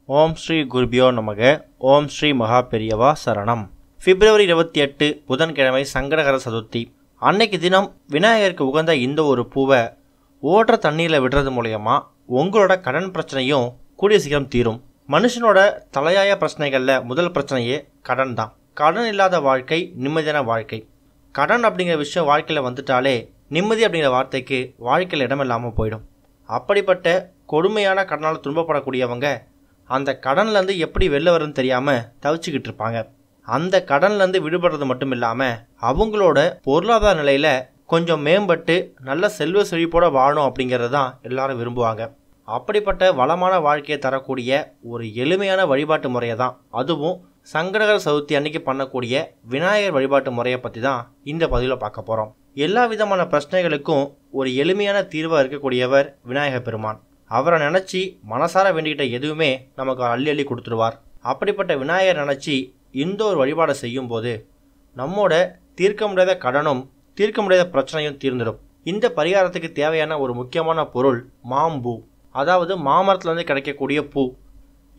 ஓம் ஸ்ரீ குருபியோ நமக. ஓம் ஸ்ரீ மகா பெரியவா சரணம். பிப்ரவரி 28 புதன்கிழமை சங்கடகர சதுர்த்தி. அன்னைக்கு தினம் விநாயகருக்கு உகந்த இந்த ஒரு பூவை ஓடுற தண்ணீரில் விடுறது மூலயமா உங்களோட கடன் பிரச்சனையும் கூடிய சீக்கிரம் தீரும். மனுஷனோட தலையாய பிரச்சனைகளில் முதல் பிரச்சனையே கடன் தான். கடன் இல்லாத வாழ்க்கை நிம்மதியான வாழ்க்கை. கடன் அப்படிங்கிற விஷயம் வாழ்க்கையில் வந்துட்டாலே நிம்மதி அப்படிங்கிற வார்த்தைக்கு வாழ்க்கையில் இடமில்லாமல் போயிடும். அப்படிப்பட்ட கொடுமையான கடனால் துன்பப்படக்கூடியவங்க அந்த கடன்லேருந்து எப்படி வெளில வரும்னு தெரியாமல் தவிச்சுக்கிட்டு இருப்பாங்க. அந்த கடன்லேருந்து விடுபடுறது மட்டும் இல்லாமல் அவங்களோட பொருளாதார நிலையில் கொஞ்சம் மேம்பட்டு நல்ல செல்வ செழிப்போட வாழணும் அப்படிங்கிறது தான் எல்லாரும் விரும்புவாங்க. அப்படிப்பட்ட வளமான வாழ்க்கையை தரக்கூடிய ஒரு எளிமையான வழிபாட்டு முறையை தான், அதுவும் சங்கடகர சதுர்த்தி அன்னைக்கு பண்ணக்கூடிய விநாயகர் வழிபாட்டு முறையை பற்றி தான் இந்த பதிவில் பார்க்க போகிறோம். எல்லா விதமான பிரச்சனைகளுக்கும் ஒரு எளிமையான தீர்வாக இருக்கக்கூடியவர் விநாயகர் பெருமான். அவரை நினச்சி மனசார வேண்டிக்கிட்ட எதுவுமே நமக்கு அள்ளி அள்ளி கொடுத்துருவார். அப்படிப்பட்ட விநாயகர் நினச்சி இந்த ஒரு வழிபாடை செய்யும்போது நம்மோட தீர்க்க முடியாத கடனும் தீர்க்க முடியாத பிரச்சனையும் தீர்ந்துடும். இந்த பரிகாரத்துக்கு தேவையான ஒரு முக்கியமான பொருள் மாம்பூ, அதாவது மாமரத்துலேருந்து கிடைக்கக்கூடிய பூ.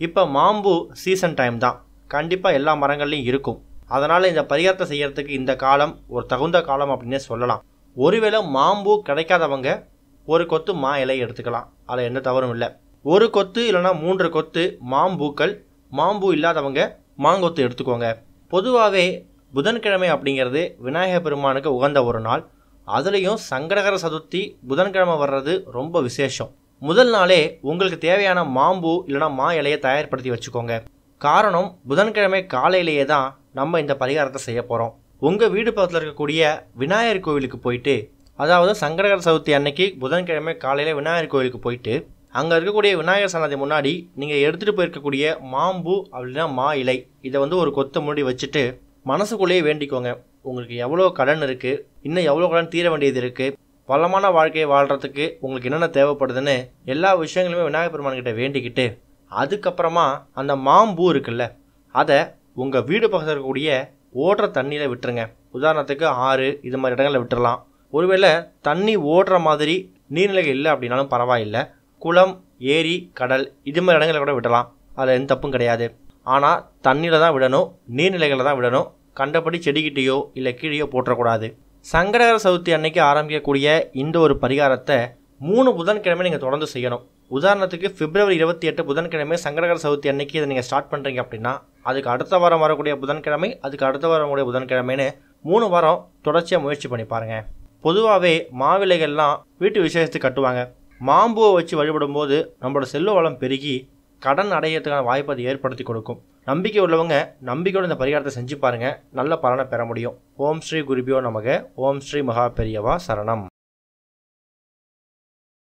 இப்போ மாம்பூ சீசன் டைம் தான், கண்டிப்பாக எல்லா மரங்கள்லையும் இருக்கும். அதனால் இந்த பரிகாரத்தை செய்யறதுக்கு இந்த காலம் ஒரு தகுந்த காலம் அப்படின்னே சொல்லலாம். ஒருவேளை மாம்பூ கிடைக்காதவங்க ஒரு கொத்து மா இலை எடுத்துக்கலாம், அதில் எந்த தவறும் இல்லை. ஒரு கொத்து இல்லைனா 3 கொத்து மாம்பூக்கள், மாம்பூ இல்லாதவங்க மாங்கொத்து எடுத்துக்கோங்க. பொதுவாகவே புதன்கிழமை அப்படிங்கிறது விநாயகர் பெருமானுக்கு உகந்த ஒரு நாள். அதுலேயும் சங்கடகர சதுர்த்தி புதன்கிழமை வர்றது ரொம்ப விசேஷம். முதல் நாளே உங்களுக்கு தேவையான மாம்பூ இல்லைனா மா இலையை தயார்படுத்தி வச்சுக்கோங்க. காரணம், புதன்கிழமை காலையிலேயே தான் நம்ம இந்த பரிகாரத்தை செய்ய போகிறோம். உங்கள் வீடு பக்கத்தில் இருக்கக்கூடிய விநாயகர் கோவிலுக்கு போயிட்டு, அதாவது சங்கடகர சதுர்த்தி அன்னைக்கு புதன்கிழமை காலையில் விநாயகர் கோவிலுக்கு போயிட்டு அங்கே இருக்கக்கூடிய விநாயகர் சன்னதி முன்னாடி நீங்கள் எடுத்துகிட்டு போயிருக்கக்கூடிய மாம்பூ அப்படின்னா மா இலை, இதை ஒரு கொத்து முன்னாடி வச்சுட்டு மனசுக்குள்ளேயே வேண்டிக்கோங்க. உங்களுக்கு எவ்வளோ கடன் இருக்குது, இன்னும் எவ்வளோ கடன் தீர வேண்டியது இருக்குது, வளமான வாழ்க்கையை வாழ்கிறதுக்கு உங்களுக்கு என்னென்ன தேவைப்படுதுன்னு எல்லா விஷயங்களுமே விநாயகர் பெருமான்கிட்ட வேண்டிக்கிட்டு அதுக்கப்புறமா அந்த மாம்பூ இருக்குல்ல, அதை உங்கள் வீடு பக்கத்தில் இருக்கக்கூடிய ஓடுற தண்ணியில் விட்டுருங்க. உதாரணத்துக்கு ஆறு இது மாதிரி இடங்களில் விட்டுடலாம். ஒருவேளை தண்ணி ஓடுற மாதிரி நீர்நிலைகள் இல்லை அப்படின்னாலும் பரவாயில்லை, குளம், ஏரி, கடல் இது மாதிரி இடங்களில் கூட விடலாம். அதில் எந்த தப்பும் கிடையாது. ஆனால் தண்ணியில் தான் விடணும், நீர்நிலைகளில் தான் விடணும். கண்டபடி செடிக்கிட்டேயோ இல்லை கீழேயோ போட்டக்கூடாது. சங்கடகர சதுர்த்தி அன்னைக்கு ஆரம்பிக்கக்கூடிய இந்த ஒரு பரிகாரத்தை 3 புதன்கிழமை நீங்கள் தொடர்ந்து செய்யணும். உதாரணத்துக்கு பிப்ரவரி 28 புதன்கிழமை சங்கடகர சதுர்த்தி அன்னைக்கு இதை நீங்கள் ஸ்டார்ட் பண்ணுறீங்க அப்படின்னா அதுக்கு அடுத்த வாரம் வரக்கூடிய புதன்கிழமை, அதுக்கு அடுத்த வாரம் வரக்கூடிய புதன்கிழமைன்னு 3 வாரம் தொடர்ச்சியாக முயற்சி பண்ணி பாருங்கள். பொதுவாகவே மாவிலைகள்லாம் வீட்டு விசேஷத்துக்கு கட்டுவாங்க. மாம்பூவை வச்சு வழிபடும் போது நம்மளோட செல்வ வளம் பெருகி கடன் அடையிறதுக்கான வாய்ப்பை அது ஏற்படுத்தி கொடுக்கும். நம்பிக்கை உள்ளவங்க நம்பிக்கையோடு இந்த பரிகாரத்தை செஞ்சு பாருங்கள், நல்ல பலனை பெற முடியும். ஓம் ஸ்ரீ குருபியோ நமக. ஓம் ஸ்ரீ மகா பெரியவா சரணம்.